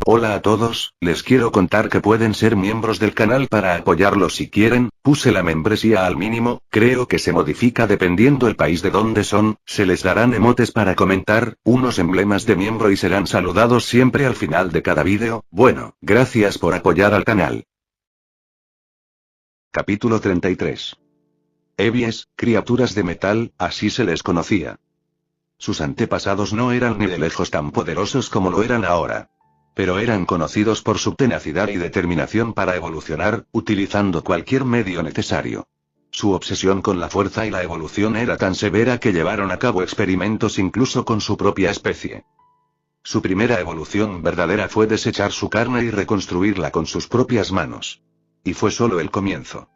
Hola a todos, les quiero contar que pueden ser miembros del canal para apoyarlo si quieren. Puse la membresía al mínimo, creo que se modifica dependiendo el país de donde son, se les darán emotes para comentar, unos emblemas de miembro y serán saludados siempre al final de cada vídeo. Bueno, gracias por apoyar al canal. Capítulo 33. Ebies, criaturas de metal, así se les conocía. Sus antepasados no eran ni de lejos tan poderosos como lo eran ahora. Pero eran conocidos por su tenacidad y determinación para evolucionar, utilizando cualquier medio necesario. Su obsesión con la fuerza y la evolución era tan severa que llevaron a cabo experimentos incluso con su propia especie. Su primera evolución verdadera fue desechar su carne y reconstruirla con sus propias manos. Y fue solo el comienzo.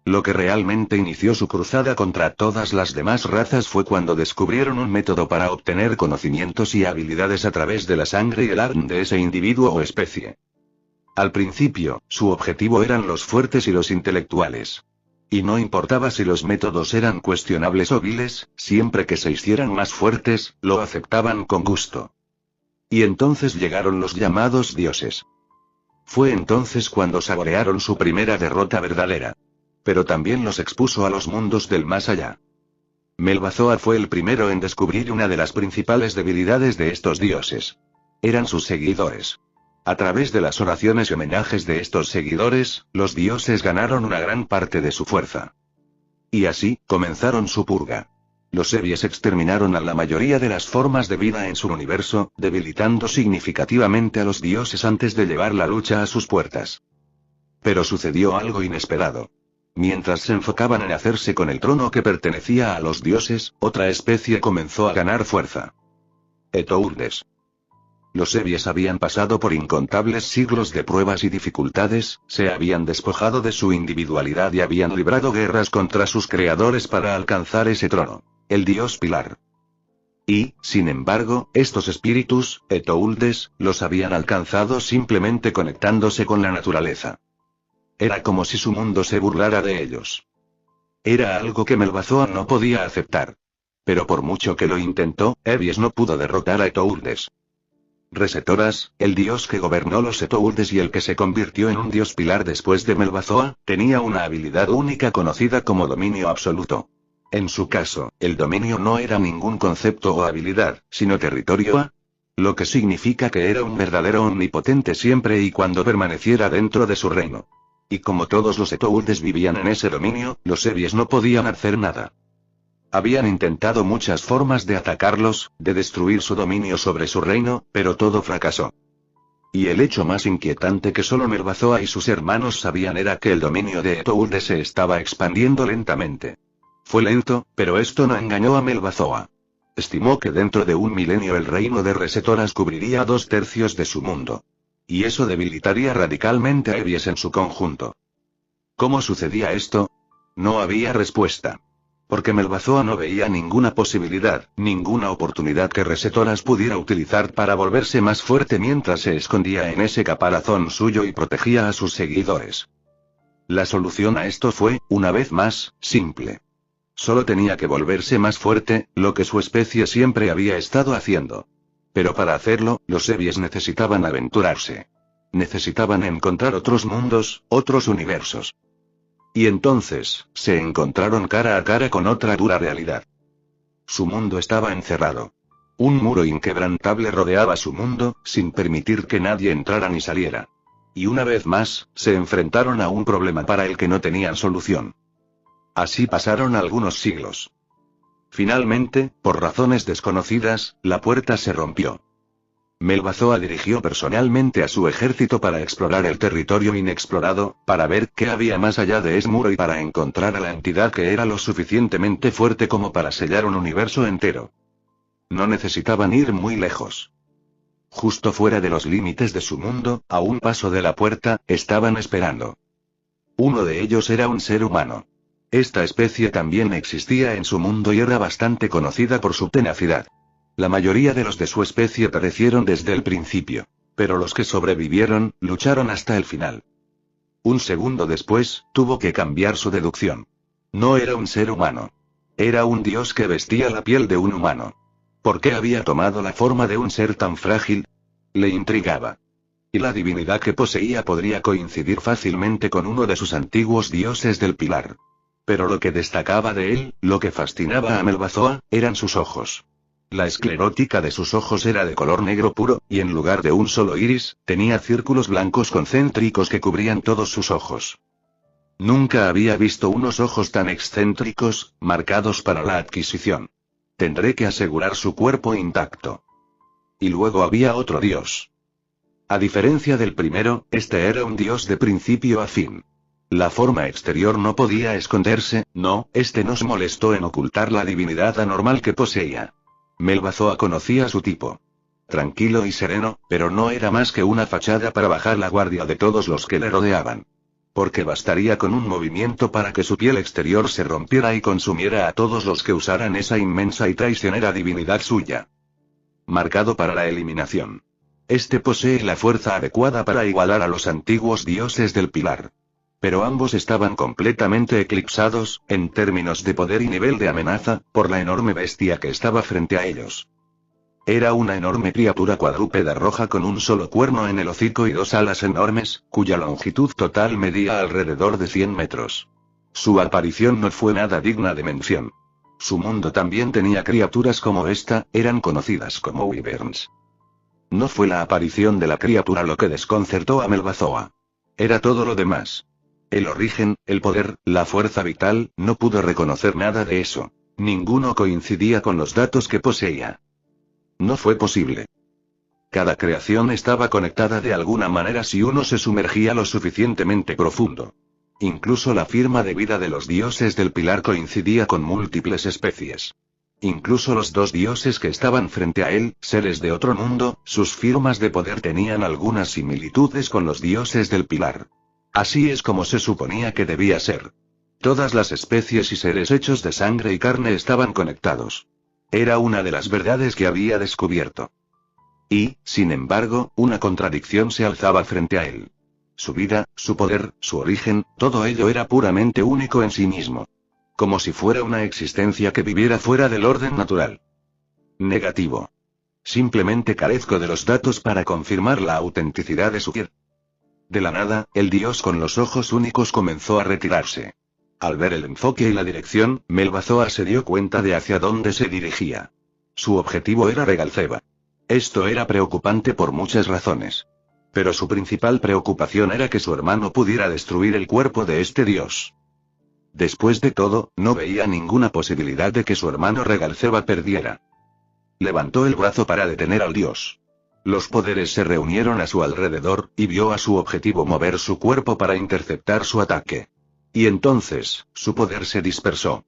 Lo que realmente inició su cruzada contra todas las demás razas fue cuando descubrieron un método para obtener conocimientos y habilidades a través de la sangre y el ADN de ese individuo o especie. Al principio, su objetivo eran los fuertes y los intelectuales. Y no importaba si los métodos eran cuestionables o viles, siempre que se hicieran más fuertes, lo aceptaban con gusto. Y entonces llegaron los llamados dioses. Fue entonces cuando saborearon su primera derrota verdadera. Pero también los expuso a los mundos del más allá. Melbazoa fue el primero en descubrir una de las principales debilidades de estos dioses. Eran sus seguidores. A través de las oraciones y homenajes de estos seguidores, los dioses ganaron una gran parte de su fuerza. Y así, comenzaron su purga. Los Ebies exterminaron a la mayoría de las formas de vida en su universo, debilitando significativamente a los dioses antes de llevar la lucha a sus puertas. Pero sucedió algo inesperado. Mientras se enfocaban en hacerse con el trono que pertenecía a los dioses, otra especie comenzó a ganar fuerza. Etourdes. Los Ebies habían pasado por incontables siglos de pruebas y dificultades, se habían despojado de su individualidad y habían librado guerras contra sus creadores para alcanzar ese trono, el dios Pilar. Y, sin embargo, estos espíritus, Etourdes, los habían alcanzado simplemente conectándose con la naturaleza. Era como si su mundo se burlara de ellos. Era algo que Melbazoa no podía aceptar. Pero por mucho que lo intentó, Ebies no pudo derrotar a Etourdes. Resetoras, el dios que gobernó los Etourdes y el que se convirtió en un dios pilar después de Melbazoa, tenía una habilidad única conocida como dominio absoluto. En su caso, el dominio no era ningún concepto o habilidad, sino territorio, lo que significa que era un verdadero omnipotente siempre y cuando permaneciera dentro de su reino. Y como todos los Etourdes vivían en ese dominio, los Ebies no podían hacer nada. Habían intentado muchas formas de atacarlos, de destruir su dominio sobre su reino, pero todo fracasó. Y el hecho más inquietante que solo Melbazoa y sus hermanos sabían era que el dominio de Etourdes se estaba expandiendo lentamente. Fue lento, pero esto no engañó a Melbazoa. Estimó que dentro de un milenio el reino de Resetoras cubriría 2/3 de su mundo. Y eso debilitaría radicalmente a Ebies en su conjunto. ¿Cómo sucedía esto? No había respuesta. Porque Melbazoa no veía ninguna posibilidad, ninguna oportunidad que Resetoras pudiera utilizar para volverse más fuerte mientras se escondía en ese caparazón suyo y protegía a sus seguidores. La solución a esto fue, una vez más, simple. Solo tenía que volverse más fuerte, lo que su especie siempre había estado haciendo. Pero para hacerlo, los Ebies necesitaban aventurarse. Necesitaban encontrar otros mundos, otros universos. Y entonces, se encontraron cara a cara con otra dura realidad. Su mundo estaba encerrado. Un muro inquebrantable rodeaba su mundo, sin permitir que nadie entrara ni saliera. Y una vez más, se enfrentaron a un problema para el que no tenían solución. Así pasaron algunos siglos. Finalmente, por razones desconocidas, la puerta se rompió. Melbazoa dirigió personalmente a su ejército para explorar el territorio inexplorado, para ver qué había más allá de ese muro y para encontrar a la entidad que era lo suficientemente fuerte como para sellar un universo entero. No necesitaban ir muy lejos. Justo fuera de los límites de su mundo, a un paso de la puerta, estaban esperando. Uno de ellos era un ser humano. Esta especie también existía en su mundo y era bastante conocida por su tenacidad. La mayoría de los de su especie perecieron desde el principio. Pero los que sobrevivieron, lucharon hasta el final. Un segundo después, tuvo que cambiar su deducción. No era un ser humano. Era un dios que vestía la piel de un humano. ¿Por qué había tomado la forma de un ser tan frágil? Le intrigaba. Y la divinidad que poseía podría coincidir fácilmente con uno de sus antiguos dioses del pilar. Pero lo que destacaba de él, lo que fascinaba a Melbazoa, eran sus ojos. La esclerótica de sus ojos era de color negro puro, y en lugar de un solo iris, tenía círculos blancos concéntricos que cubrían todos sus ojos. Nunca había visto unos ojos tan excéntricos, marcados para la adquisición. Tendré que asegurar su cuerpo intacto. Y luego había otro dios. A diferencia del primero, este era un dios de principio a fin. La forma exterior no podía esconderse, no, este no se molestó en ocultar la divinidad anormal que poseía. Melbazoa conocía su tipo. Tranquilo y sereno, pero no era más que una fachada para bajar la guardia de todos los que le rodeaban. Porque bastaría con un movimiento para que su piel exterior se rompiera y consumiera a todos los que usaran esa inmensa y traicionera divinidad suya. Marcado para la eliminación. Este posee la fuerza adecuada para igualar a los antiguos dioses del pilar. Pero ambos estaban completamente eclipsados, en términos de poder y nivel de amenaza, por la enorme bestia que estaba frente a ellos. Era una enorme criatura cuadrúpeda roja con un solo cuerno en el hocico y dos alas enormes, cuya longitud total medía alrededor de 100 metros. Su aparición no fue nada digna de mención. Su mundo también tenía criaturas como esta, eran conocidas como wyverns. No fue la aparición de la criatura lo que desconcertó a Melbazoa. Era todo lo demás. El origen, el poder, la fuerza vital, no pudo reconocer nada de eso. Ninguno coincidía con los datos que poseía. No fue posible. Cada creación estaba conectada de alguna manera si uno se sumergía lo suficientemente profundo. Incluso la firma de vida de los dioses del pilar coincidía con múltiples especies. Incluso los dos dioses que estaban frente a él, seres de otro mundo, sus firmas de poder tenían algunas similitudes con los dioses del pilar. Así es como se suponía que debía ser. Todas las especies y seres hechos de sangre y carne estaban conectados. Era una de las verdades que había descubierto. Y, sin embargo, una contradicción se alzaba frente a él. Su vida, su poder, su origen, todo ello era puramente único en sí mismo. Como si fuera una existencia que viviera fuera del orden natural. Negativo. Simplemente carezco de los datos para confirmar la autenticidad de su ser. De la nada, el dios con los ojos únicos comenzó a retirarse. Al ver el enfoque y la dirección, Melbazoa se dio cuenta de hacia dónde se dirigía. Su objetivo era Regalceba. Esto era preocupante por muchas razones. Pero su principal preocupación era que su hermano pudiera destruir el cuerpo de este dios. Después de todo, no veía ninguna posibilidad de que su hermano Regalceba perdiera. Levantó el brazo para detener al dios. Los poderes se reunieron a su alrededor, y vio a su objetivo mover su cuerpo para interceptar su ataque. Y entonces, su poder se dispersó.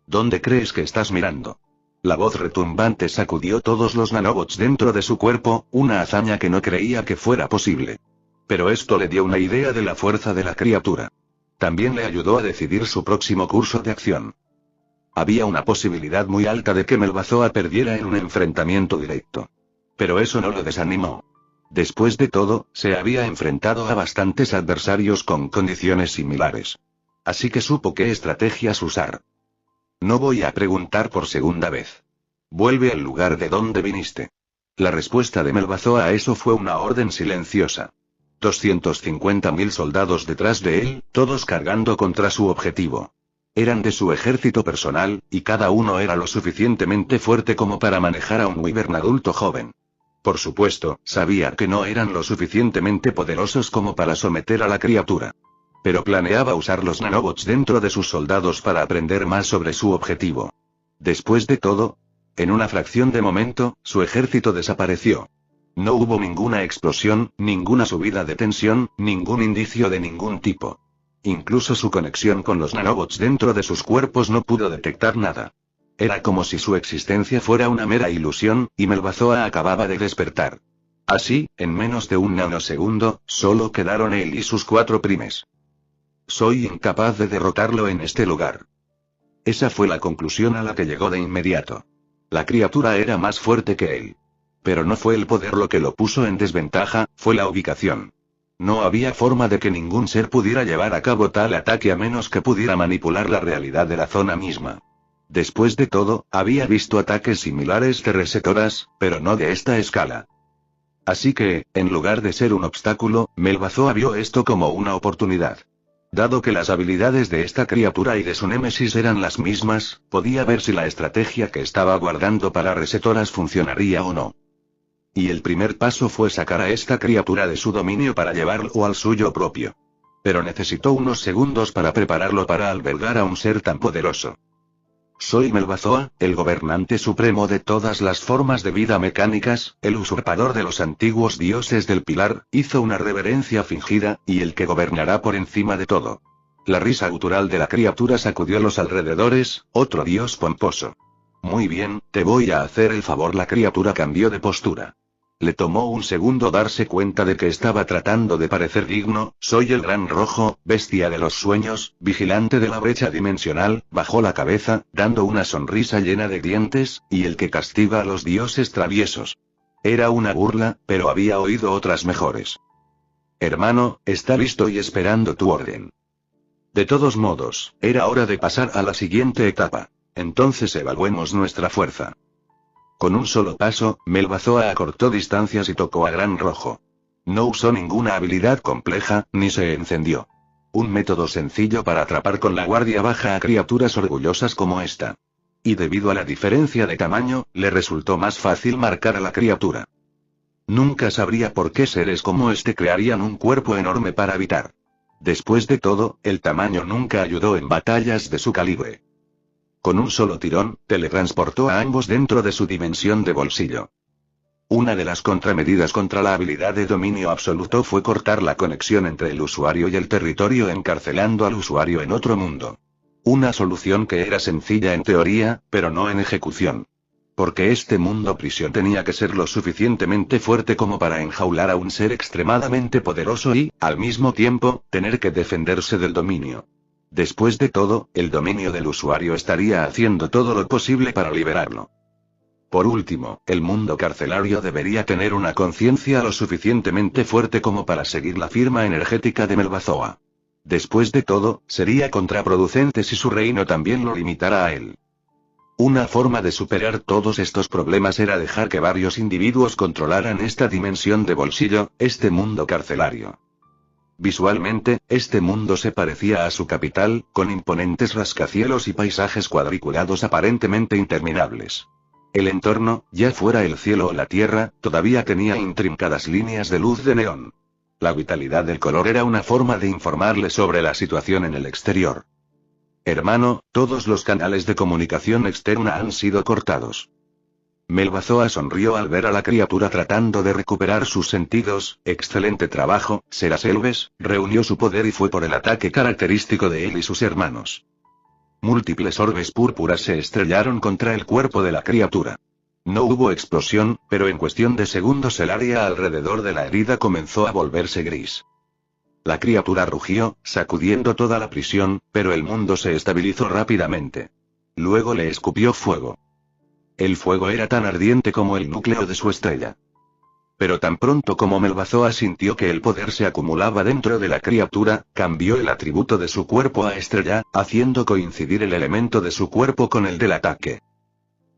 ¿Dónde crees que estás mirando? La voz retumbante sacudió todos los nanobots dentro de su cuerpo, una hazaña que no creía que fuera posible. Pero esto le dio una idea de la fuerza de la criatura. También le ayudó a decidir su próximo curso de acción. Había una posibilidad muy alta de que Melbazoa perdiera en un enfrentamiento directo. Pero eso no lo desanimó. Después de todo, se había enfrentado a bastantes adversarios con condiciones similares. Así que supo qué estrategias usar. No voy a preguntar por segunda vez. Vuelve al lugar de donde viniste. La respuesta de Melbazoa a eso fue una orden silenciosa. 250.000 soldados detrás de él, todos cargando contra su objetivo. Eran de su ejército personal, y cada uno era lo suficientemente fuerte como para manejar a un wyvern adulto joven. Por supuesto, sabía que no eran lo suficientemente poderosos como para someter a la criatura. Pero planeaba usar los nanobots dentro de sus soldados para aprender más sobre su objetivo. Después de todo, en una fracción de momento, su ejército desapareció. No hubo ninguna explosión, ninguna subida de tensión, ningún indicio de ningún tipo. Incluso su conexión con los nanobots dentro de sus cuerpos no pudo detectar nada. Era como si su existencia fuera una mera ilusión, y Melbazoa acababa de despertar. Así, en menos de un nanosegundo, solo quedaron él y sus 4 primes. Soy incapaz de derrotarlo en este lugar. Esa fue la conclusión a la que llegó de inmediato. La criatura era más fuerte que él. Pero no fue el poder lo que lo puso en desventaja, fue la ubicación. No había forma de que ningún ser pudiera llevar a cabo tal ataque a menos que pudiera manipular la realidad de la zona misma. Después de todo, había visto ataques similares de resetoras, pero no de esta escala. Así que, en lugar de ser un obstáculo, Melbazoa vio esto como una oportunidad. Dado que las habilidades de esta criatura y de su némesis eran las mismas, podía ver si la estrategia que estaba guardando para resetoras funcionaría o no. Y el primer paso fue sacar a esta criatura de su dominio para llevarlo al suyo propio. Pero necesitó unos segundos para prepararlo para albergar a un ser tan poderoso. Soy Melbazoa, el gobernante supremo de todas las formas de vida mecánicas, el usurpador de los antiguos dioses del pilar, hizo una reverencia fingida, y el que gobernará por encima de todo. La risa gutural de la criatura sacudió los alrededores, otro dios pomposo. Muy bien, te voy a hacer el favor. La criatura cambió de postura. Le tomó un segundo darse cuenta de que estaba tratando de parecer digno. Soy el Gran Rojo, bestia de los sueños, vigilante de la brecha dimensional. Bajó la cabeza, dando una sonrisa llena de dientes, y el que castiga a los dioses traviesos. Era una burla, pero había oído otras mejores. Hermano, está listo y esperando tu orden. De todos modos, era hora de pasar a la siguiente etapa. Entonces evaluemos nuestra fuerza. Con un solo paso, Melbazoa acortó distancias y tocó a Gran Rojo. No usó ninguna habilidad compleja, ni se encendió. Un método sencillo para atrapar con la guardia baja a criaturas orgullosas como esta. Y debido a la diferencia de tamaño, le resultó más fácil marcar a la criatura. Nunca sabría por qué seres como este crearían un cuerpo enorme para habitar. Después de todo, el tamaño nunca ayudó en batallas de su calibre. Con un solo tirón, teletransportó a ambos dentro de su dimensión de bolsillo. Una de las contramedidas contra la habilidad de dominio absoluto fue cortar la conexión entre el usuario y el territorio, encarcelando al usuario en otro mundo. Una solución que era sencilla en teoría, pero no en ejecución. Porque este mundo prisión tenía que ser lo suficientemente fuerte como para enjaular a un ser extremadamente poderoso y, al mismo tiempo, tener que defenderse del dominio. Después de todo, el dominio del usuario estaría haciendo todo lo posible para liberarlo. Por último, el mundo carcelario debería tener una conciencia lo suficientemente fuerte como para seguir la firma energética de Melbazoa. Después de todo, sería contraproducente si su reino también lo limitara a él. Una forma de superar todos estos problemas era dejar que varios individuos controlaran esta dimensión de bolsillo, este mundo carcelario. Visualmente, este mundo se parecía a su capital, con imponentes rascacielos y paisajes cuadriculados aparentemente interminables. El entorno, ya fuera el cielo o la tierra, todavía tenía intrincadas líneas de luz de neón. La vitalidad del color era una forma de informarle sobre la situación en el exterior. Hermano, todos los canales de comunicación externa han sido cortados. Melbazoa sonrió al ver a la criatura tratando de recuperar sus sentidos. Excelente trabajo, Seraselves, reunió su poder y fue por el ataque característico de él y sus hermanos. Múltiples orbes púrpuras se estrellaron contra el cuerpo de la criatura. No hubo explosión, pero en cuestión de segundos el área alrededor de la herida comenzó a volverse gris. La criatura rugió, sacudiendo toda la prisión, pero el mundo se estabilizó rápidamente. Luego le escupió fuego. El fuego era tan ardiente como el núcleo de su estrella. Pero tan pronto como Melbazoa sintió que el poder se acumulaba dentro de la criatura, cambió el atributo de su cuerpo a estrella, haciendo coincidir el elemento de su cuerpo con el del ataque.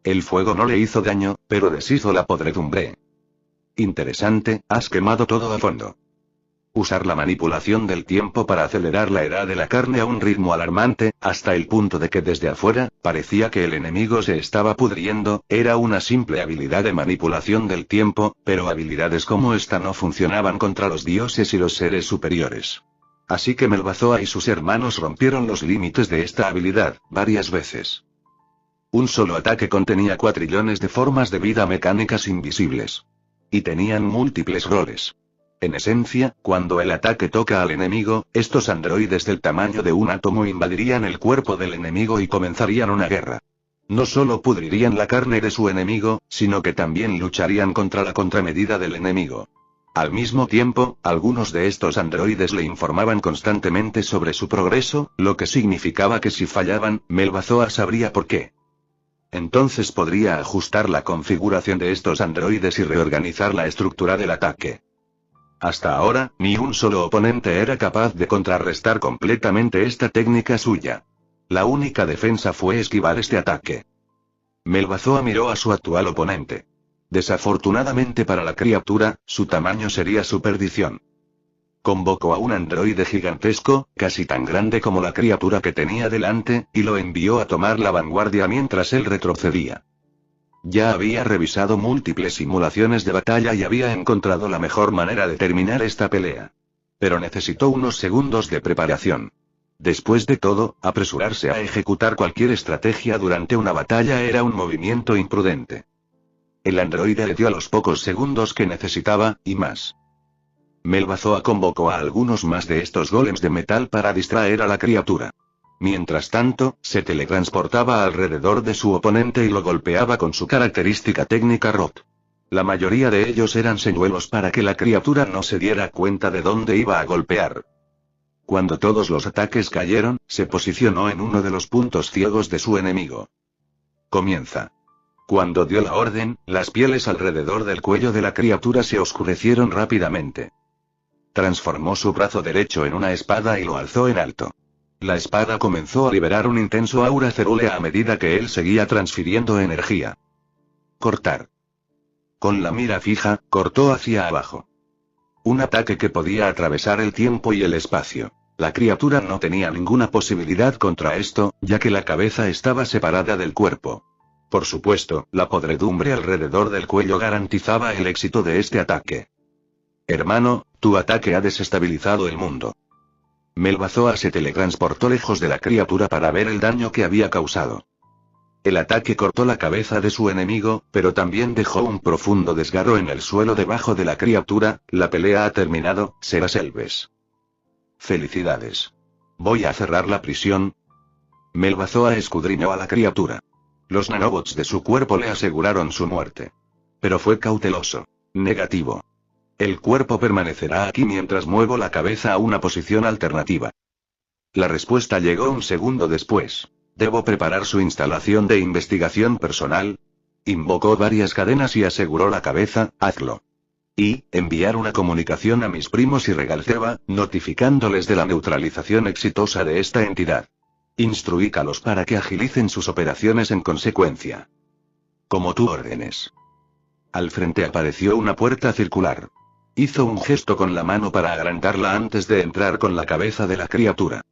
El fuego no le hizo daño, pero deshizo la podredumbre. Interesante, has quemado todo a fondo. Usar la manipulación del tiempo para acelerar la edad de la carne a un ritmo alarmante, hasta el punto de que desde afuera, parecía que el enemigo se estaba pudriendo, era una simple habilidad de manipulación del tiempo, pero habilidades como esta no funcionaban contra los dioses y los seres superiores. Así que Melbazoa y sus hermanos rompieron los límites de esta habilidad, varias veces. Un solo ataque contenía cuatrillones de formas de vida mecánicas invisibles. Y tenían múltiples roles. En esencia, cuando el ataque toca al enemigo, estos androides del tamaño de un átomo invadirían el cuerpo del enemigo y comenzarían una guerra. No solo pudrirían la carne de su enemigo, sino que también lucharían contra la contramedida del enemigo. Al mismo tiempo, algunos de estos androides le informaban constantemente sobre su progreso, lo que significaba que si fallaban, Melbazoa sabría por qué. Entonces podría ajustar la configuración de estos androides y reorganizar la estructura del ataque. Hasta ahora, ni un solo oponente era capaz de contrarrestar completamente esta técnica suya. La única defensa fue esquivar este ataque. Melbazoa miró a su actual oponente. Desafortunadamente para la criatura, su tamaño sería su perdición. Convocó a un androide gigantesco, casi tan grande como la criatura que tenía delante, y lo envió a tomar la vanguardia mientras él retrocedía. Ya había revisado múltiples simulaciones de batalla y había encontrado la mejor manera de terminar esta pelea. Pero necesitó unos segundos de preparación. Después de todo, apresurarse a ejecutar cualquier estrategia durante una batalla era un movimiento imprudente. El androide le dio los pocos segundos que necesitaba, y más. Melbazoa convocó a algunos más de estos golems de metal para distraer a la criatura. Mientras tanto, se teletransportaba alrededor de su oponente y lo golpeaba con su característica técnica ROT. La mayoría de ellos eran señuelos para que la criatura no se diera cuenta de dónde iba a golpear. Cuando todos los ataques cayeron, se posicionó en uno de los puntos ciegos de su enemigo. Comienza. Cuando dio la orden, las pieles alrededor del cuello de la criatura se oscurecieron rápidamente. Transformó su brazo derecho en una espada y lo alzó en alto. La espada comenzó a liberar un intenso aura cerúlea a medida que él seguía transfiriendo energía. Cortar. Con la mira fija, cortó hacia abajo. Un ataque que podía atravesar el tiempo y el espacio. La criatura no tenía ninguna posibilidad contra esto, ya que la cabeza estaba separada del cuerpo. Por supuesto, la podredumbre alrededor del cuello garantizaba el éxito de este ataque. Hermano, tu ataque ha desestabilizado el mundo. Melbazoa se teletransportó lejos de la criatura para ver el daño que había causado. El ataque cortó la cabeza de su enemigo, pero también dejó un profundo desgarro en el suelo debajo de la criatura. La pelea ha terminado, Seraselves. Felicidades. Voy a cerrar la prisión. Melbazoa escudriñó a la criatura. Los nanobots de su cuerpo le aseguraron su muerte. Pero fue cauteloso. Negativo. El cuerpo permanecerá aquí mientras muevo la cabeza a una posición alternativa. La respuesta llegó un segundo después. ¿Debo preparar su instalación de investigación personal? Invocó varias cadenas y aseguró la cabeza, hazlo. Y, enviar una comunicación a mis primos y Regalceba, notificándoles de la neutralización exitosa de esta entidad. Instruícalos para que agilicen sus operaciones en consecuencia. Como tú órdenes. Al frente apareció una puerta circular. Hizo un gesto con la mano para agrandarla antes de entrar con la cabeza de la criatura.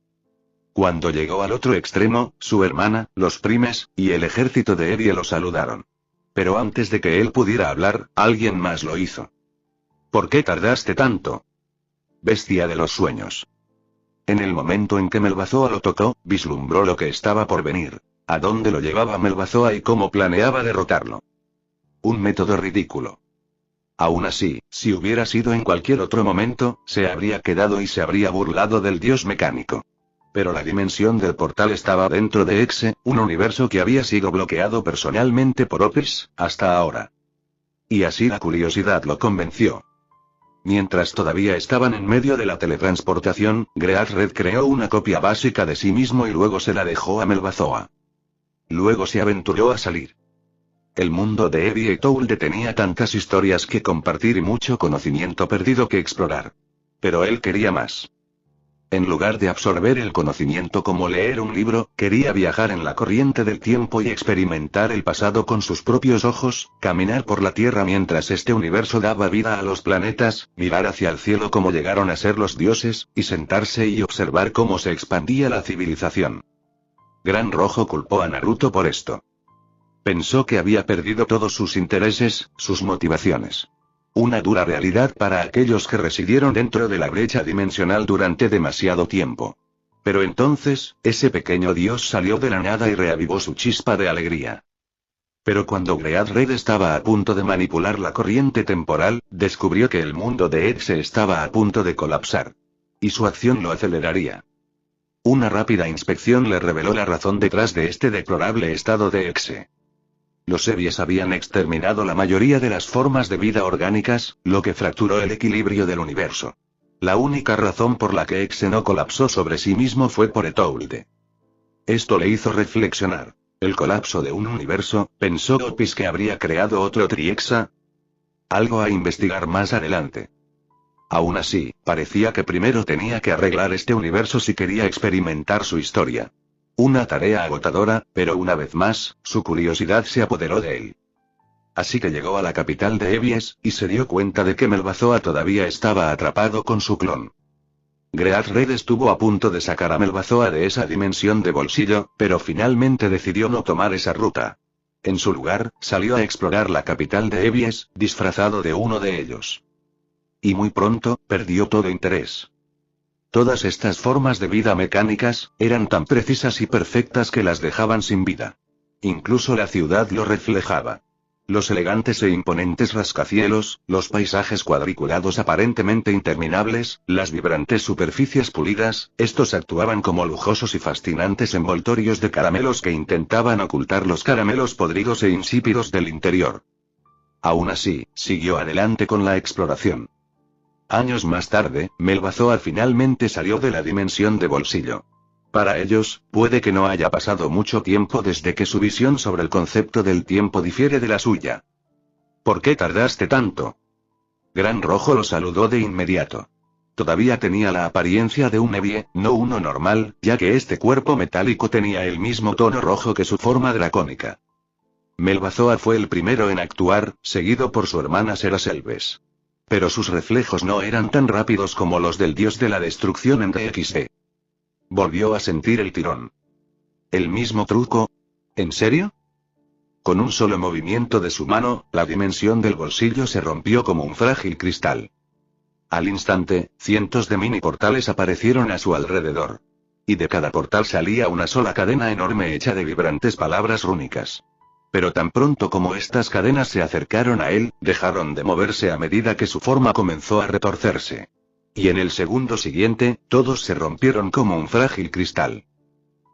Cuando llegó al otro extremo, su hermana, los primes, y el ejército de Evie lo saludaron. Pero antes de que él pudiera hablar, alguien más lo hizo. ¿Por qué tardaste tanto? Bestia de los sueños. En el momento en que Melbazoa lo tocó, vislumbró lo que estaba por venir. ¿A dónde lo llevaba Melbazoa y cómo planeaba derrotarlo? Un método ridículo. Aún así, si hubiera sido en cualquier otro momento, se habría quedado y se habría burlado del dios mecánico. Pero la dimensión del portal estaba dentro de Exe, un universo que había sido bloqueado personalmente por Opis, hasta ahora. Y así la curiosidad lo convenció. Mientras todavía estaban en medio de la teletransportación, Great Red creó una copia básica de sí mismo y luego se la dejó a Melbazoa. Luego se aventuró a salir. El mundo de Evie y Toulde tenía tantas historias que compartir y mucho conocimiento perdido que explorar. Pero él quería más. En lugar de absorber el conocimiento como leer un libro, quería viajar en la corriente del tiempo y experimentar el pasado con sus propios ojos, caminar por la Tierra mientras este universo daba vida a los planetas, mirar hacia el cielo como llegaron a ser los dioses, y sentarse y observar cómo se expandía la civilización. Gran Rojo culpó a Naruto por esto. Pensó que había perdido todos sus intereses, sus motivaciones. Una dura realidad para aquellos que residieron dentro de la brecha dimensional durante demasiado tiempo. Pero entonces, ese pequeño dios salió de la nada y reavivó su chispa de alegría. Pero cuando Great Red estaba a punto de manipular la corriente temporal, descubrió que el mundo de Exe estaba a punto de colapsar. Y su acción lo aceleraría. Una rápida inspección le reveló la razón detrás de este deplorable estado de Exe. Los Evies habían exterminado la mayoría de las formas de vida orgánicas, lo que fracturó el equilibrio del universo. La única razón por la que Exe no colapsó sobre sí mismo fue por Etoulde. Esto le hizo reflexionar. ¿El colapso de un universo? ¿Pensó Opis que habría creado otro Triexa? Algo a investigar más adelante. Aún así, parecía que primero tenía que arreglar este universo si quería experimentar su historia. Una tarea agotadora, pero una vez más, su curiosidad se apoderó de él. Así que llegó a la capital de Evies, y se dio cuenta de que Melbazoa todavía estaba atrapado con su clon. Great Red estuvo a punto de sacar a Melbazoa de esa dimensión de bolsillo, pero finalmente decidió no tomar esa ruta. En su lugar, salió a explorar la capital de Evies, disfrazado de uno de ellos. Y muy pronto, perdió todo interés. Todas estas formas de vida mecánicas, eran tan precisas y perfectas que las dejaban sin vida. Incluso la ciudad lo reflejaba. Los elegantes e imponentes rascacielos, los paisajes cuadriculados aparentemente interminables, las vibrantes superficies pulidas, estos actuaban como lujosos y fascinantes envoltorios de caramelos que intentaban ocultar los caramelos podridos e insípidos del interior. Aún así, siguió adelante con la exploración. Años más tarde, Melbazoa finalmente salió de la dimensión de bolsillo. Para ellos, puede que no haya pasado mucho tiempo desde que su visión sobre el concepto del tiempo difiere de la suya. ¿Por qué tardaste tanto? Gran Rojo lo saludó de inmediato. Todavía tenía la apariencia de un Evie, no uno normal, ya que este cuerpo metálico tenía el mismo tono rojo que su forma dracónica. Melbazoa fue el primero en actuar, seguido por su hermana Seraselves. Pero sus reflejos no eran tan rápidos como los del dios de la destrucción en DXD. Volvió a sentir el tirón. ¿El mismo truco? ¿En serio? Con un solo movimiento de su mano, la dimensión del bolsillo se rompió como un frágil cristal. Al instante, cientos de mini portales aparecieron a su alrededor. Y de cada portal salía una sola cadena enorme hecha de vibrantes palabras rúnicas. Pero tan pronto como estas cadenas se acercaron a él, dejaron de moverse a medida que su forma comenzó a retorcerse. Y en el segundo siguiente, todos se rompieron como un frágil cristal.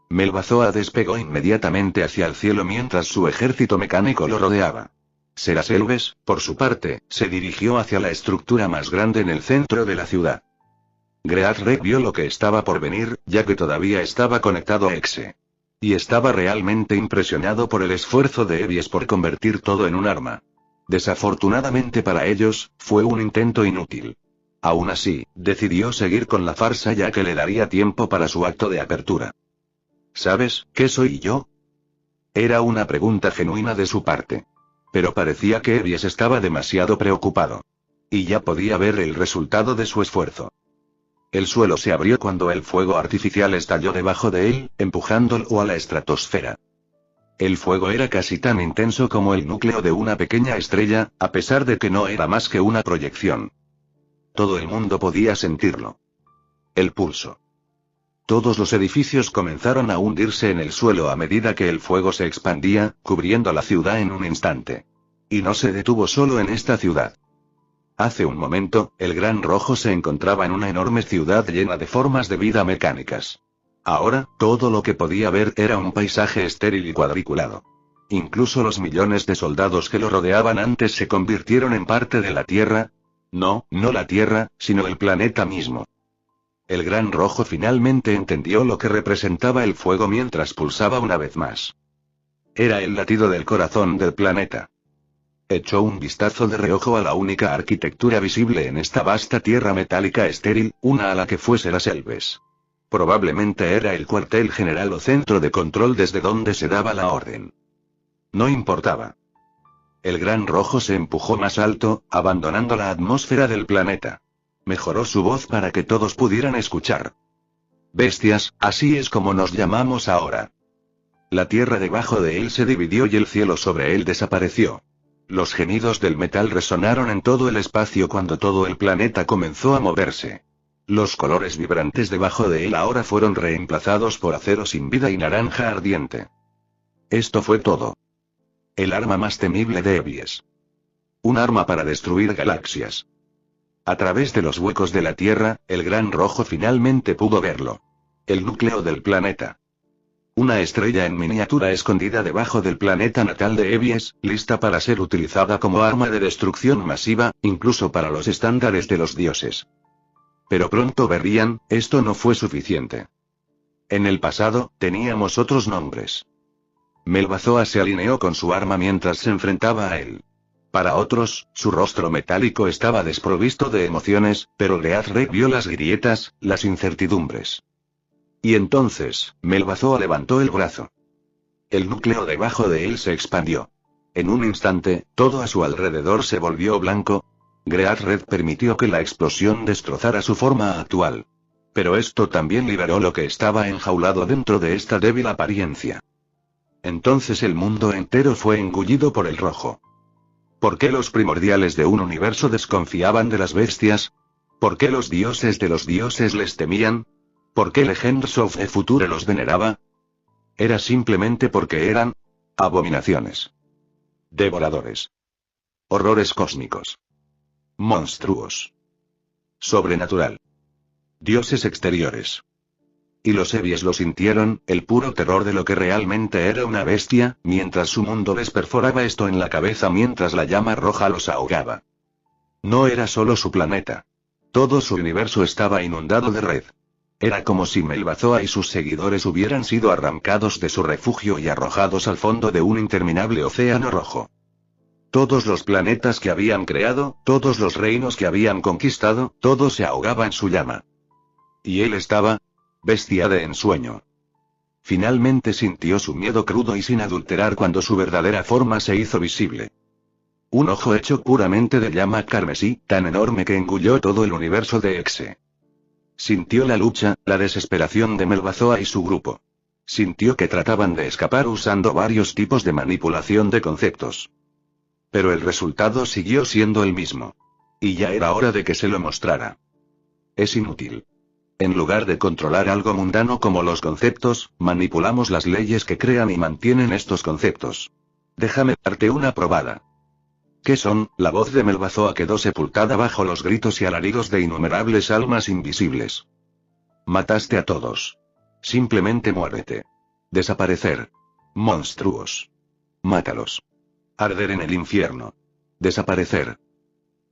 Melbazoa despegó inmediatamente hacia el cielo mientras su ejército mecánico lo rodeaba. Seraselves, por su parte, se dirigió hacia la estructura más grande en el centro de la ciudad. Great Red vio lo que estaba por venir, ya que todavía estaba conectado a Exe. Y estaba realmente impresionado por el esfuerzo de Evies por convertir todo en un arma. Desafortunadamente para ellos, fue un intento inútil. Aún así, decidió seguir con la farsa ya que le daría tiempo para su acto de apertura. ¿Sabes qué soy yo? Era una pregunta genuina de su parte. Pero parecía que Evies estaba demasiado preocupado. Y ya podía ver el resultado de su esfuerzo. El suelo se abrió cuando el fuego artificial estalló debajo de él, empujándolo a la estratosfera. El fuego era casi tan intenso como el núcleo de una pequeña estrella, a pesar de que no era más que una proyección. Todo el mundo podía sentirlo. El pulso. Todos los edificios comenzaron a hundirse en el suelo a medida que el fuego se expandía, cubriendo la ciudad en un instante. Y no se detuvo solo en esta ciudad. Hace un momento, el Gran Rojo se encontraba en una enorme ciudad llena de formas de vida mecánicas. Ahora, todo lo que podía ver era un paisaje estéril y cuadriculado. Incluso los millones de soldados que lo rodeaban antes se convirtieron en parte de la Tierra. No la Tierra, sino el planeta mismo. El Gran Rojo finalmente entendió lo que representaba el fuego mientras pulsaba una vez más. Era el latido del corazón del planeta. Echó un vistazo de reojo a la única arquitectura visible en esta vasta tierra metálica estéril, una a la que fuese Seraselves. Probablemente era el cuartel general o centro de control desde donde se daba la orden. No importaba. El Gran Rojo se empujó más alto, abandonando la atmósfera del planeta. Mejoró su voz para que todos pudieran escuchar. Bestias, así es como nos llamamos ahora. La tierra debajo de él se dividió y el cielo sobre él desapareció. Los gemidos del metal resonaron en todo el espacio cuando todo el planeta comenzó a moverse. Los colores vibrantes debajo de él ahora fueron reemplazados por acero sin vida y naranja ardiente. Esto fue todo. El arma más temible de Evies. Un arma para destruir galaxias. A través de los huecos de la Tierra, el Gran Rojo finalmente pudo verlo. El núcleo del planeta. Una estrella en miniatura escondida debajo del planeta natal de Evies, lista para ser utilizada como arma de destrucción masiva, incluso para los estándares de los dioses. Pero pronto verían, esto no fue suficiente. En el pasado, teníamos otros nombres. Melbazoa se alineó con su arma mientras se enfrentaba a él. Para otros, su rostro metálico estaba desprovisto de emociones, pero Great Red vio las grietas, las incertidumbres. Y entonces, Melbazoa levantó el brazo. El núcleo debajo de él se expandió. En un instante, todo a su alrededor se volvió blanco. Great Red permitió que la explosión destrozara su forma actual. Pero esto también liberó lo que estaba enjaulado dentro de esta débil apariencia. Entonces el mundo entero fue engullido por el rojo. ¿Por qué los primordiales de un universo desconfiaban de las bestias? ¿Por qué los dioses de los dioses les temían? ¿Por qué Legends of the Future los veneraba? Era simplemente porque eran abominaciones. Devoradores. Horrores cósmicos. Monstruos. Sobrenatural. Dioses exteriores. Y los Evies lo sintieron, el puro terror de lo que realmente era una bestia, mientras su mundo les perforaba esto en la cabeza mientras la llama roja los ahogaba. No era solo su planeta. Todo su universo estaba inundado de red. Era como si Melbazoa y sus seguidores hubieran sido arrancados de su refugio y arrojados al fondo de un interminable océano rojo. Todos los planetas que habían creado, todos los reinos que habían conquistado, todo se ahogaba en su llama. Y él estaba bestia de ensueño. Finalmente sintió su miedo crudo y sin adulterar cuando su verdadera forma se hizo visible. Un ojo hecho puramente de llama carmesí, tan enorme que engulló todo el universo de Exe. Sintió la lucha, la desesperación de Melbazoa y su grupo. Sintió que trataban de escapar usando varios tipos de manipulación de conceptos. Pero el resultado siguió siendo el mismo. Y ya era hora de que se lo mostrara. Es inútil. En lugar de controlar algo mundano como los conceptos, manipulamos las leyes que crean y mantienen estos conceptos. Déjame darte una probada. ¿Qué son? La voz de Melbazoa quedó sepultada bajo los gritos y alaridos de innumerables almas invisibles. Mataste a todos. Simplemente muérete. Desaparecer. Monstruos. Mátalos. Arder en el infierno. Desaparecer.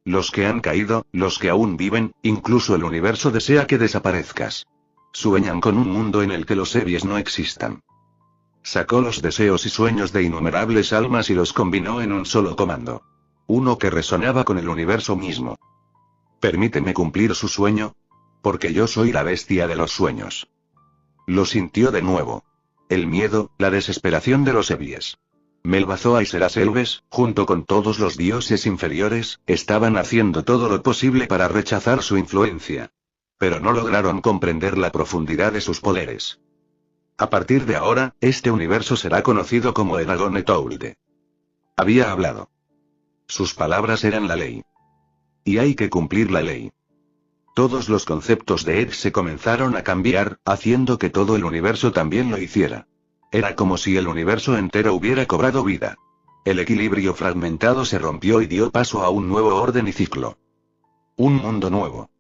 Los que han caído, los que aún viven, incluso el universo desea que desaparezcas. Sueñan con un mundo en el que los Evies no existan. Sacó los deseos y sueños de innumerables almas y los combinó en un solo comando. Uno que resonaba con el universo mismo. Permíteme cumplir su sueño. Porque yo soy la bestia de los sueños. Lo sintió de nuevo. El miedo, la desesperación de los Evies. Melbazoa y Seraselves, junto con todos los dioses inferiores, estaban haciendo todo lo posible para rechazar su influencia. Pero no lograron comprender la profundidad de sus poderes. A partir de ahora, este universo será conocido como Eragon Toulde. Había hablado. Sus palabras eran la ley. Y hay que cumplir la ley. Todos los conceptos de Ed se comenzaron a cambiar, haciendo que todo el universo también lo hiciera. Era como si el universo entero hubiera cobrado vida. El equilibrio fragmentado se rompió y dio paso a un nuevo orden y ciclo. Un mundo nuevo.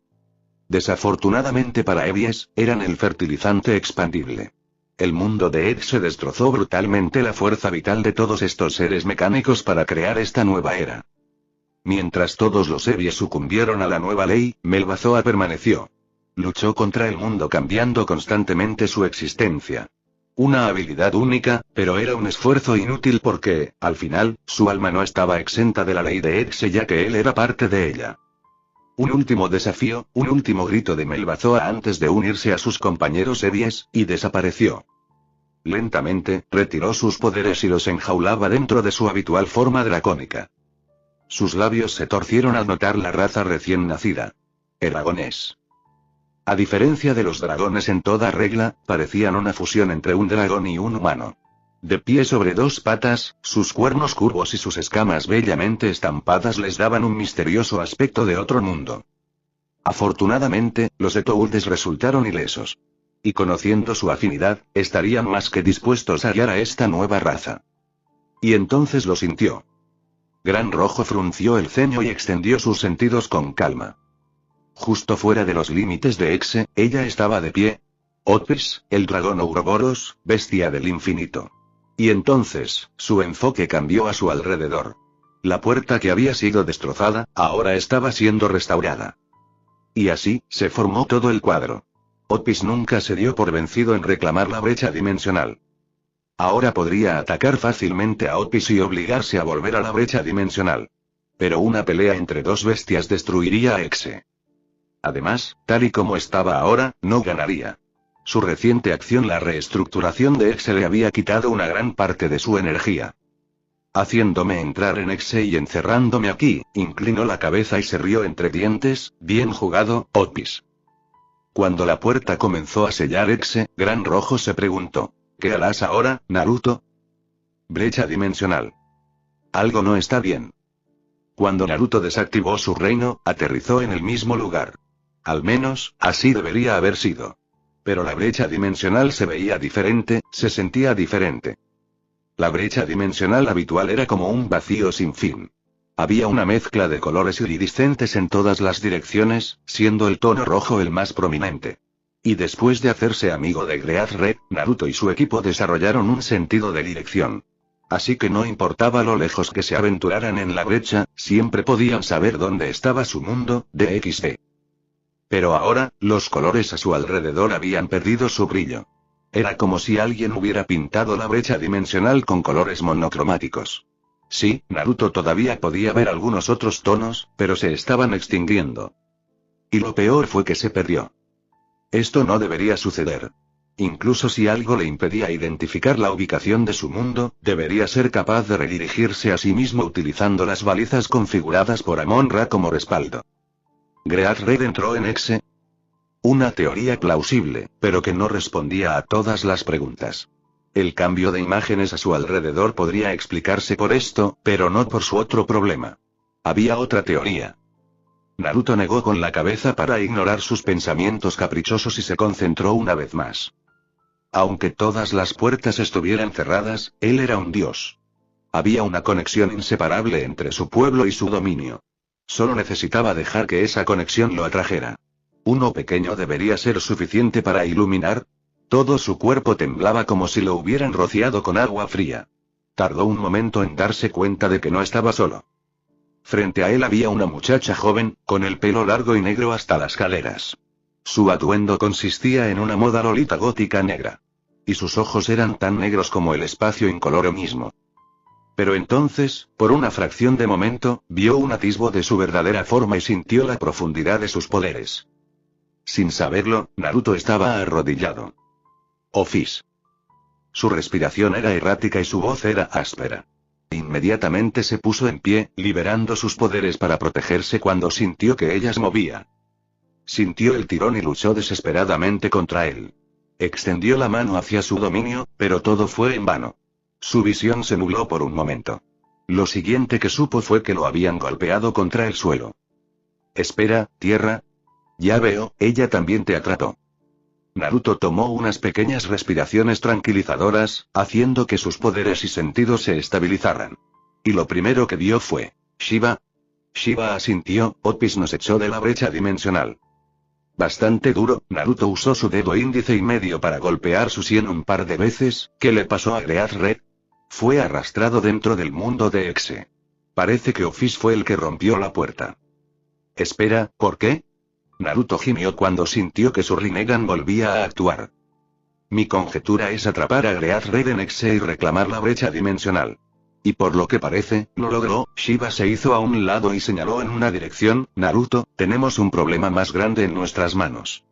Desafortunadamente para Evies, eran el fertilizante expandible. El mundo de Ed se destrozó brutalmente la fuerza vital de todos estos seres mecánicos para crear esta nueva era. Mientras todos los Evies sucumbieron a la nueva ley, Melbazoa permaneció. Luchó contra el mundo cambiando constantemente su existencia. Una habilidad única, pero era un esfuerzo inútil porque, al final, su alma no estaba exenta de la ley de Exe ya que él era parte de ella. Un último desafío, un último grito de Melbazoa antes de unirse a sus compañeros Evies, y desapareció. Lentamente, retiró sus poderes y los enjaulaba dentro de su habitual forma dracónica. Sus labios se torcieron al notar la raza recién nacida. Eragonés. A diferencia de los dragones en toda regla, parecían una fusión entre un dragón y un humano. De pie sobre dos patas, sus cuernos curvos y sus escamas bellamente estampadas les daban un misterioso aspecto de otro mundo. Afortunadamente, los Etouldes resultaron ilesos. Y conociendo su afinidad, estarían más que dispuestos a hallar a esta nueva raza. Y entonces lo sintió. Gran Rojo frunció el ceño y extendió sus sentidos con calma. Justo fuera de los límites de Exe, ella estaba de pie. Otpis, el dragón Ouroboros, bestia del infinito. Y entonces, su enfoque cambió a su alrededor. La puerta que había sido destrozada, ahora estaba siendo restaurada. Y así, se formó todo el cuadro. Otpis nunca se dio por vencido en reclamar la brecha dimensional. Ahora podría atacar fácilmente a Otpis y obligarse a volver a la brecha dimensional. Pero una pelea entre dos bestias destruiría a Exe. Además, tal y como estaba ahora, no ganaría. Su reciente acción, la reestructuración de Exe, le había quitado una gran parte de su energía. Haciéndome entrar en Exe y encerrándome aquí, inclinó la cabeza y se rió entre dientes. Bien jugado, Otis. Cuando la puerta comenzó a sellar Exe, Gran Rojo se preguntó: ¿qué harás ahora, Naruto? Brecha dimensional. Algo no está bien. Cuando Naruto desactivó su reino, aterrizó en el mismo lugar. Al menos, así debería haber sido. Pero la brecha dimensional se veía diferente, se sentía diferente. La brecha dimensional habitual era como un vacío sin fin. Había una mezcla de colores iridiscentes en todas las direcciones, siendo el tono rojo el más prominente. Y después de hacerse amigo de Great Red, Naruto y su equipo desarrollaron un sentido de dirección. Así que no importaba lo lejos que se aventuraran en la brecha, siempre podían saber dónde estaba su mundo, DXD. Pero ahora, los colores a su alrededor habían perdido su brillo. Era como si alguien hubiera pintado la brecha dimensional con colores monocromáticos. Sí, Naruto todavía podía ver algunos otros tonos, pero se estaban extinguiendo. Y lo peor fue que se perdió. Esto no debería suceder. Incluso si algo le impedía identificar la ubicación de su mundo, debería ser capaz de redirigirse a sí mismo utilizando las balizas configuradas por Amon-Ra como respaldo. Great Red entró en Exe. Una teoría plausible, pero que no respondía a todas las preguntas. El cambio de imágenes a su alrededor podría explicarse por esto, pero no por su otro problema. Había otra teoría. Naruto negó con la cabeza para ignorar sus pensamientos caprichosos y se concentró una vez más. Aunque todas las puertas estuvieran cerradas, él era un dios. Había una conexión inseparable entre su pueblo y su dominio. Solo necesitaba dejar que esa conexión lo atrajera. Uno pequeño debería ser suficiente para iluminar. Todo su cuerpo temblaba como si lo hubieran rociado con agua fría. Tardó un momento en darse cuenta de que no estaba solo. Frente a él había una muchacha joven, con el pelo largo y negro hasta las caderas. Su atuendo consistía en una moda lolita gótica negra. Y sus ojos eran tan negros como el espacio incoloro mismo. Pero entonces, por una fracción de momento, vio un atisbo de su verdadera forma y sintió la profundidad de sus poderes. Sin saberlo, Naruto estaba arrodillado. Office. Su respiración era errática y su voz era áspera. Inmediatamente se puso en pie, liberando sus poderes para protegerse cuando sintió que ella se movía. Sintió el tirón y luchó desesperadamente contra él. Extendió la mano hacia su dominio, pero todo fue en vano. Su visión se nubló por un momento. Lo siguiente que supo fue que lo habían golpeado contra el suelo. Espera, tierra. Ya veo, ella también te atrapó. Naruto tomó unas pequeñas respiraciones tranquilizadoras, haciendo que sus poderes y sentidos se estabilizaran. Y lo primero que vio fue Shiba. Shiba asintió. Otis nos echó de la brecha dimensional. Bastante duro, Naruto usó su dedo índice y medio para golpear su sien un par de veces. ¿Qué le pasó a Great Red? Fue arrastrado dentro del mundo de Exe. Parece que Office fue el que rompió la puerta. Espera, ¿por qué? Naruto gimió cuando sintió que su Rinnegan volvía a actuar. Mi conjetura es atrapar a Great Red en Exe y reclamar la brecha dimensional. Y por lo que parece, lo logró. Shiba se hizo a un lado y señaló en una dirección. Naruto, tenemos un problema más grande en nuestras manos.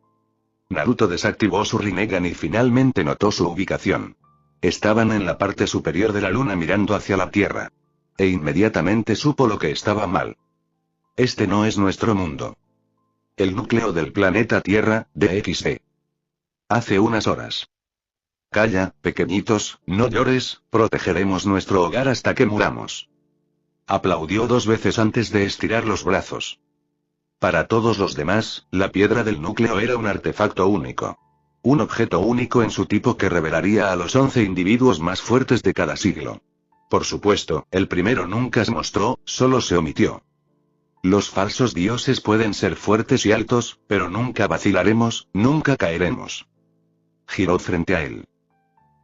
Naruto desactivó su Rinnegan y finalmente notó su ubicación. Estaban en la parte superior de la luna mirando hacia la Tierra. E inmediatamente supo lo que estaba mal. Este no es nuestro mundo. El núcleo del planeta Tierra, DXD. Hace unas horas. Calla, pequeñitos, no llores, protegeremos nuestro hogar hasta que muramos. Aplaudió 2 veces antes de estirar los brazos. Para todos los demás, la piedra del núcleo era un artefacto único. Un objeto único en su tipo que revelaría a los 11 individuos más fuertes de cada siglo. Por supuesto, el primero nunca se mostró, solo se omitió. Los falsos dioses pueden ser fuertes y altos, pero nunca vacilaremos, nunca caeremos. Giró frente a él.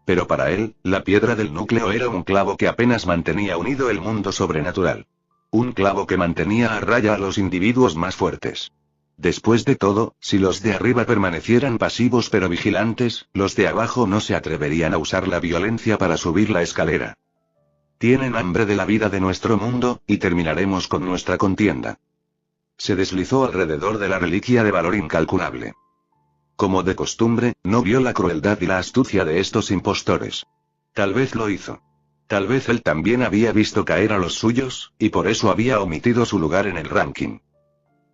Pero para él, la piedra del núcleo era un clavo que apenas mantenía unido el mundo sobrenatural. Un clavo que mantenía a raya a los individuos más fuertes. Después de todo, si los de arriba permanecieran pasivos pero vigilantes, los de abajo no se atreverían a usar la violencia para subir la escalera. Tienen hambre de la vida de nuestro mundo, y terminaremos con nuestra contienda. Se deslizó alrededor de la reliquia de valor incalculable. Como de costumbre, no vio la crueldad y la astucia de estos impostores. Tal vez lo hizo. Tal vez él también había visto caer a los suyos, y por eso había omitido su lugar en el ranking.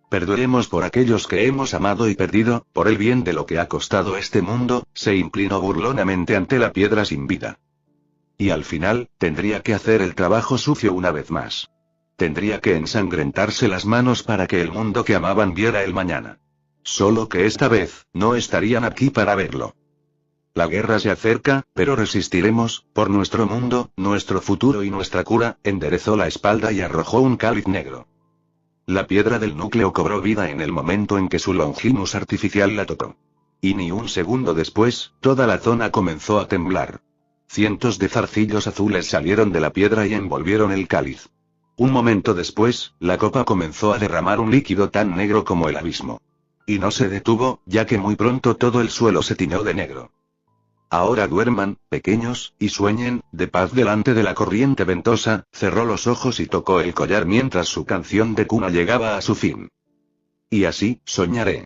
Perduremos por aquellos que hemos amado y perdido, por el bien de lo que ha costado este mundo, se inclinó burlonamente ante la piedra sin vida. Y al final, tendría que hacer el trabajo sucio una vez más. Tendría que ensangrentarse las manos para que el mundo que amaban viera el mañana. Solo que esta vez, no estarían aquí para verlo. La guerra se acerca, pero resistiremos, por nuestro mundo, nuestro futuro y nuestra cura, enderezó la espalda y arrojó un cáliz negro. La piedra del núcleo cobró vida en el momento en que su Longimus artificial la tocó. Y ni un segundo después, toda la zona comenzó a temblar. Cientos de zarcillos azules salieron de la piedra y envolvieron el cáliz. Un momento después, la copa comenzó a derramar un líquido tan negro como el abismo. Y no se detuvo, ya que muy pronto todo el suelo se tiñó de negro. Ahora duerman, pequeños, y sueñen, de paz delante de la corriente ventosa, cerró los ojos y tocó el collar mientras su canción de cuna llegaba a su fin. Y así, soñaré.